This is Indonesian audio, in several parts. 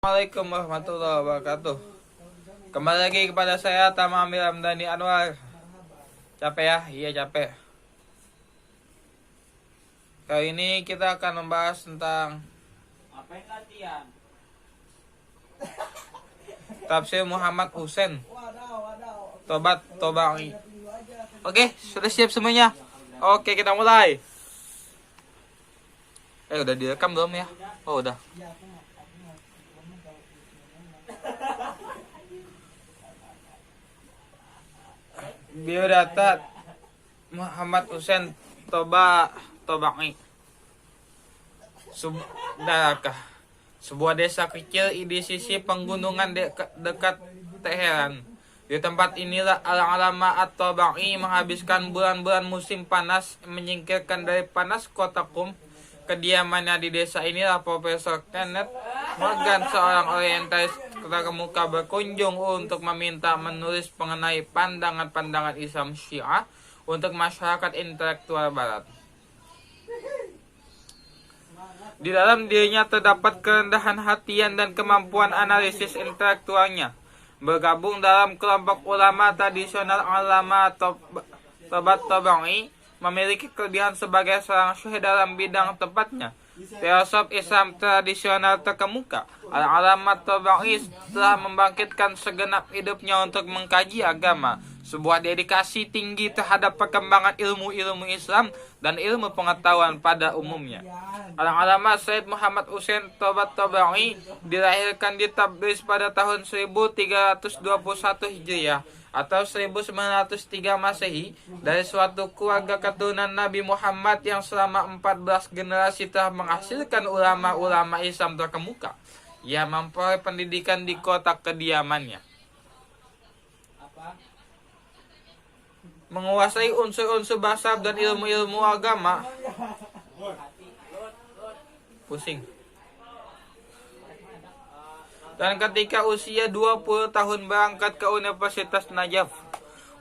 Assalamualaikum warahmatullahi wabarakatuh. Kembali lagi kepada saya Tama Amir Ramdhani Anwar. Capek ya? Iya capek. Kali ini kita akan membahas tentang Ngapain latihan? Tafsir Muhammad Husain Tobat Tobangi. Oke, sudah siap semuanya? Oke, kita mulai. Udah direkam belum ya? Oh, udah. Biodata Muhammad Husain Tobangi. Sebuah desa kecil di sisi penggunungan dekat Teheran. Di tempat inilah Al-Allama At-Tobangi menghabiskan bulan-bulan musim panas, menyingkirkan dari panas kota Qum. Kediamannya di desa inilah Profesor Kenneth Morgan, seorang orientalis terkemuka, berkunjung untuk meminta menulis mengenai pandangan-pandangan Islam Syiah untuk masyarakat intelektual Barat. Di dalam dirinya terdapat kerendahan hatian dan kemampuan analisis intelektualnya. Bergabung dalam kelompok ulama tradisional, Allama Tobat Tobangi memiliki kelebihan sebagai seorang syekh dalam bidang tempatnya. Filosof Islam tradisional terkemuka, Al-Allama Tobangi telah membangkitkan segenap hidupnya untuk mengkaji agama, sebuah dedikasi tinggi terhadap perkembangan ilmu-ilmu Islam dan ilmu pengetahuan pada umumnya. Al-Allama Sayyid Muhammad Husain Tobat Tobangi dilahirkan di Tabriz pada tahun 1321 Hijriah atau 1903 Masehi dari suatu keluarga keturunan Nabi Muhammad yang selama 14 generasi telah menghasilkan ulama-ulama Islam terkemuka. Ia memperoleh pendidikan di kota kediamannya, menguasai unsur-unsur bahasa dan ilmu-ilmu agama. Dan ketika usia 20 tahun berangkat ke Universitas Najaf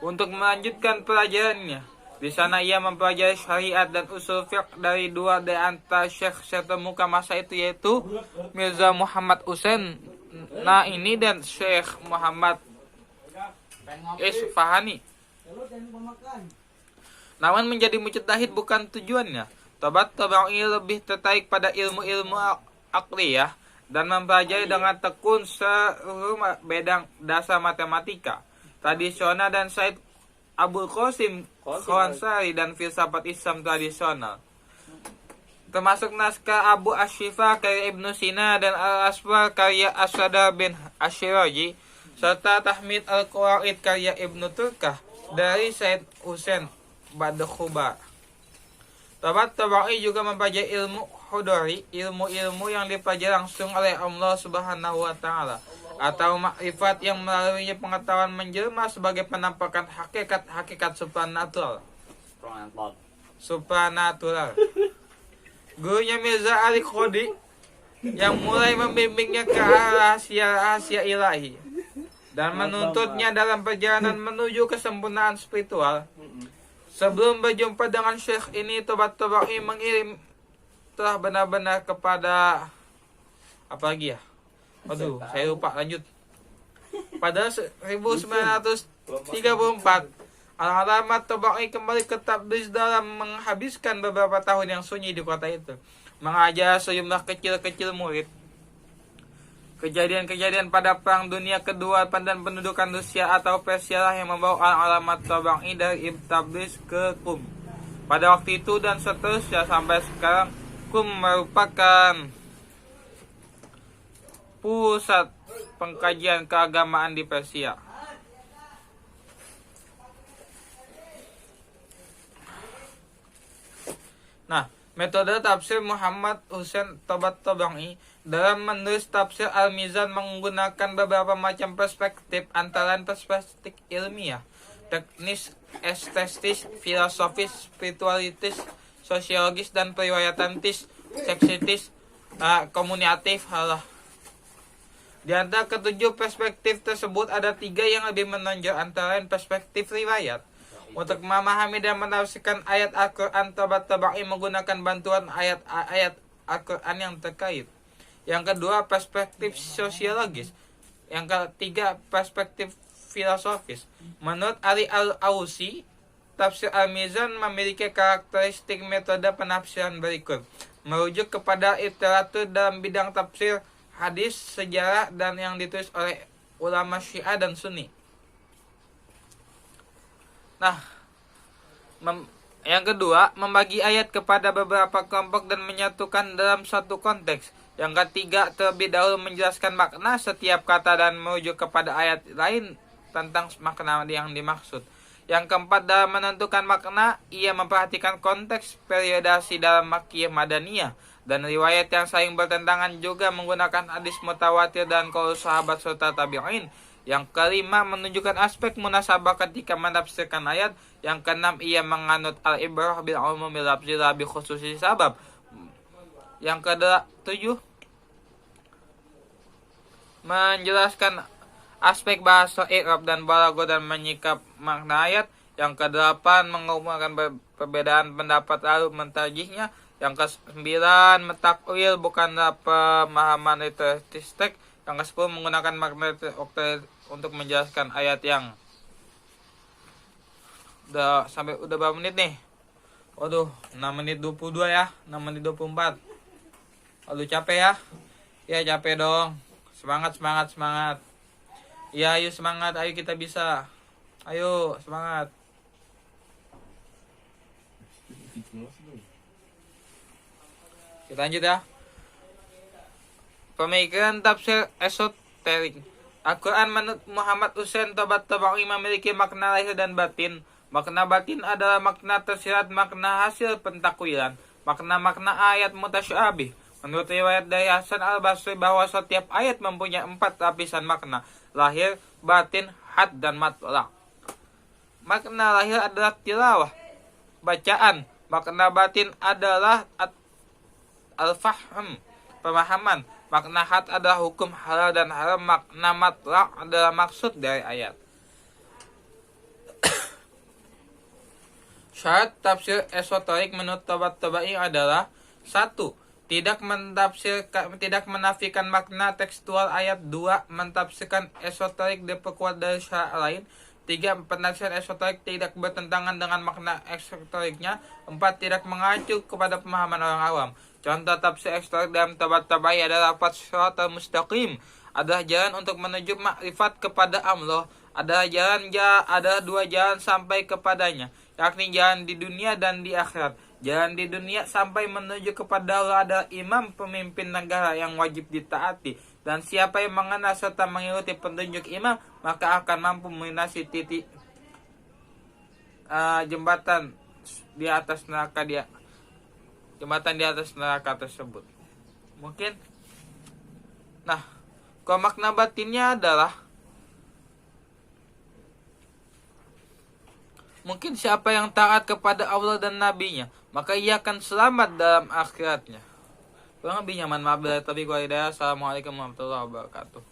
untuk melanjutkan pelajarannya. Di sana ia mempelajari syariat dan usul fiqh dari dua di antara syekh terkemuka masa itu, yaitu Mirza Muhammad Husain Naini dan Syekh Muhammad Isfahani. Namun menjadi mujtahid bukan tujuannya. Tobat Tobangi lebih tertarik pada ilmu-ilmu akliyah dan mempelajari dengan tekun seluruh bidang dasar matematika, tradisional dan Said Abul Qasim Khawansari dan filsafat Islam tradisional, termasuk naskah Abu Ashifa karya Ibnu Sina dan Al-Asfar karya Asada bin Ashiraji, serta Tahmid Al-Qawaid karya Ibnu Turkah dari Said Husain Badkhubar. Tobat Tobangi juga mempelajari ilmu hudori, ilmu-ilmu yang dipelajari langsung oleh Allah Subhanahu wa Ta'ala, atau makrifat yang melaluinya pengetahuan menjelma sebagai penampakan hakikat supranatural. Gurunya Mirza Ali Khodi yang mulai membimbingnya ke arah rahasia ilahi dan menuntutnya dalam perjalanan menuju kesempurnaan spiritual. Sebelum berjumpa dengan syekh ini, Tobat Tobangi mengirim telah benar-benar kepada apa lagi ya? Aduh, saya lupa, lanjut. Pada 1934, Al-Allama Tobangi kembali ke Tabriz dalam menghabiskan beberapa tahun yang sunyi di kota itu, mengajar sejumlah kecil-kecil murid. Kejadian-kejadian pada Perang Dunia Kedua dan pendudukan Rusia atau Persia lah yang membawa Al-Allama Tobangi dari Tabriz ke Qum. Pada waktu itu dan seterusnya sampai sekarang, Qum merupakan pusat pengkajian keagamaan di Persia. Nah, metode tafsir Muhammad Husain Tobat Tobangi dalam menulis tafsir Al-Mizan menggunakan beberapa macam perspektif, antara lain perspektif ilmiah, teknis, estetis, filosofis, spiritualitis, sosiologis, dan periwayatantis, seksitis, komunikatif. Di antara ketujuh perspektif tersebut ada tiga yang lebih menonjol, antara lain perspektif riwayat. Untuk memahami dan menafsirkan ayat Al-Quran, Tobat Tobangi menggunakan bantuan ayat-ayat Al-Quran yang terkait. Yang kedua, perspektif sosiologis. Yang ketiga, perspektif filosofis. Menurut Ali Al-Ausi, tafsir Al-Mizan memiliki karakteristik metode penafsiran berikut. Merujuk kepada literatur dalam bidang tafsir, hadis, sejarah, dan yang ditulis oleh ulama Syiah dan Sunni. Nah, yang kedua, membagi ayat kepada beberapa kelompok dan menyatukan dalam satu konteks. Yang ketiga, terlebih dahulu menjelaskan makna setiap kata dan merujuk kepada ayat lain tentang makna yang dimaksud. Yang keempat, dalam menentukan makna, ia memperhatikan konteks periodasi dalam Makkiyah Madaniyah dan riwayat yang saling bertentangan, juga menggunakan hadis mutawatir dan qaul sahabat serta tabi'in. Yang kelima, menunjukkan aspek munasabah ketika menafsirkan ayat. Yang keenam, ia menganut al-ibrah bil umumi lafzi la bi khususi sabab. Yang ketujuh, menjelaskan aspek bahasa i'rab dan balaghah dan menyikap makna ayat. Yang kedelapan, mengumumkan perbedaan pendapat lalu mentarjihnya. Yang kesembilan, mentakwil bukanlah pemahaman literistik. Yang ke-10, menggunakan makna untuk menjelaskan ayat yang udah berapa menit nih? Waduh, 6 menit 22 ya, 6 menit 24. Aduh, capek ya? Ya capek dong. Semangat. Ya ayo semangat, ayo kita bisa. Ayo semangat. Kita lanjut ya. Pemikiran tafsir esoterik. Al-Quran menurut Muhammad Hussein Tabatabai memiliki makna lahir dan batin. Makna batin adalah makna tersirat, makna hasil pentakwilan, makna-makna ayat mutasyabih. Menurut riwayat dari Hasan al-Basri bahwa setiap ayat mempunyai 4 lapisan makna: lahir, batin, had, dan matlaq. Makna lahir adalah tilawah, bacaan. Makna batin adalah al-fahm, pemahaman. Makna had adalah hukum halal dan haram. Makna matlaq adalah maksud dari ayat. Syarat tafsir esoterik menurut Tabatabai adalah: 1. Tidak menafikan makna tekstual ayat. 2. Mentafsirkan esoterik diperkuat dari syarat lain. 3. Penafsiran esoterik tidak bertentangan dengan makna esoteriknya. 4. Tidak mengacu kepada pemahaman orang awam. Contoh tafsir esoterik dalam Tabatabai adalah lafaz shiratal mustaqim adalah jalan untuk menuju makrifat kepada Allah. Ada 2 jalan sampai kepadanya, yakni jalan di dunia dan di akhirat. Jalan di dunia sampai menuju kepada Allah adalah imam pemimpin negara yang wajib ditaati. Dan siapa yang mengenal serta mengikuti petunjuk imam, maka akan mampu melintasi titik jembatan di atas neraka tersebut. Mungkin. Nah, kalau makna batinnya adalah mungkin siapa yang taat kepada Allah dan Nabi-Nya, maka ia akan selamat dalam akhiratnya. Kurang lebih nyaman, maaf, tapi Assalamualaikum warahmatullahi wabarakatuh.